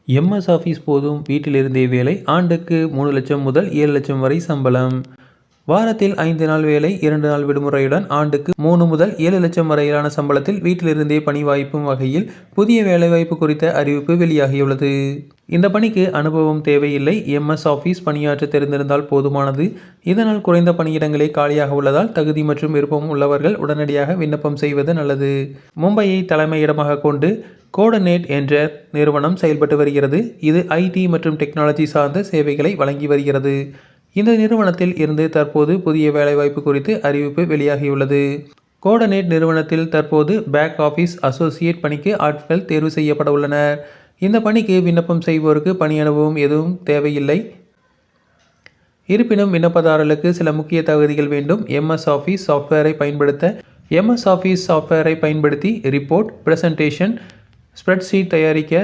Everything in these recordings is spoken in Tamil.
எம்எஸ் ஆஃபீஸ் போதும் வீட்டிலிருந்தே வேலை. ஆண்டுக்கு 3,00,000 முதல் 7,00,000 வரை சம்பளம். வாரத்தில் 5 நாள் வேலை, 2 நாள் விடுமுறையுடன் ஆண்டுக்கு 3 முதல் 7,00,000 வரையிலான சம்பளத்தில் வீட்டிலிருந்தே பணி வாய்ப்பும் வகையில் புதிய வேலைவாய்ப்பு குறித்த அறிவிப்பு வெளியாகியுள்ளது. இந்த பணிக்கு அனுபவம் தேவையில்லை. எம்எஸ் ஆஃபீஸ் பணியாற்ற தெரிந்திருந்தால் போதுமானது. இதனால் குறைந்த பணியிடங்களே காலியாக உள்ளதால் தகுதி மற்றும் விருப்பம் உள்ளவர்கள் உடனடியாக விண்ணப்பம் செய்வது நல்லது. மும்பையை தலைமையிடமாக கொண்டு கோடனேட் என்ற நிறுவனம் செயல்பட்டு வருகிறது. இது ஐடி மற்றும் டெக்னாலஜி சார்ந்த சேவைகளை வழங்கி வருகிறது. இந்த நிறுவனத்தில் இருந்து தற்போது புதிய வேலைவாய்ப்பு குறித்து அறிவிப்பு வெளியாகியுள்ளது. கோடனேட் நிறுவனத்தில் தற்போது பேக் ஆஃபீஸ் அசோசியேட் பணிக்கு ஆட்கள் தேர்வு செய்யப்பட உள்ளனர். இந்த பணிக்கு விண்ணப்பம் செய்வோருக்கு பணி அனுபவம் எதுவும் தேவையில்லை. இருப்பினும் விண்ணப்பதாரர்களுக்கு சில முக்கிய தகுதிகள் வேண்டும். எம்எஸ் ஆஃபீஸ் சாஃப்ட்வேரை பயன்படுத்தி ரிப்போர்ட், பிரசன்டேஷன், ஸ்ப்ரெட்ஷீட் தயாரிக்க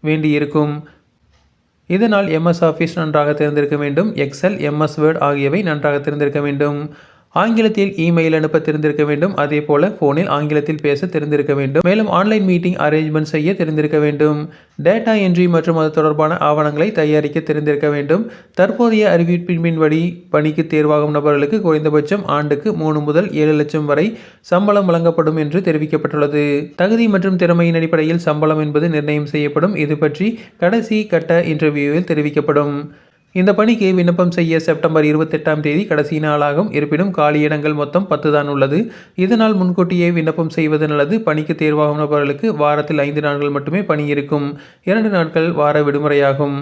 வேண்டியிருக்கும். இதனால் எம்எஸ் ஆஃபீஸ் நன்றாக தெரிந்திருக்க வேண்டும். எக்ஸல், எம்எஸ் வேர்ட் ஆகியவை நன்றாக தெரிந்திருக்க வேண்டும். ஆங்கிலத்தில் இமெயில் அனுப்ப தெரிந்திருக்க வேண்டும். அதேபோல போனில் ஆங்கிலத்தில் பேச தெரிந்திருக்க வேண்டும். மேலும் ஆன்லைன் மீட்டிங் அரேஞ்ச்மெண்ட் செய்ய தெரிந்திருக்க வேண்டும். டேட்டா என்ட்ரி மற்றும் அது தொடர்பான ஆவணங்களை தயாரிக்க தெரிந்திருக்க வேண்டும். தற்போதைய அறிவிப்பின்படி பணிக்கு தேர்வாகும் நபர்களுக்கு குறைந்தபட்சம் ஆண்டுக்கு 3 முதல் 7,00,000 வரை சம்பளம் வழங்கப்படும் என்று தெரிவிக்கப்பட்டுள்ளது. தகுதி மற்றும் திறமையின் அடிப்படையில் சம்பளம் என்பது நிர்ணயம் செய்யப்படும். இது பற்றி கடைசி கட்ட இன்டர்வியூவில் தெரிவிக்கப்படும். இந்த பணிக்கு விண்ணப்பம் செய்ய செப்டம்பர் 28ஆம் தேதி கடைசி நாளாகும். இருப்பினும் காலியிடங்கள் மொத்தம் 10 தான் உள்ளது. இதனால் முன்கூட்டியே விண்ணப்பம் செய்வது நல்லது. பணிக்கு தேர்வாகும் நபர்களுக்கு வாரத்தில் 5 நாட்கள் மட்டுமே பணி இருக்கும். 2 நாட்கள் வார விடுமுறையாகும்.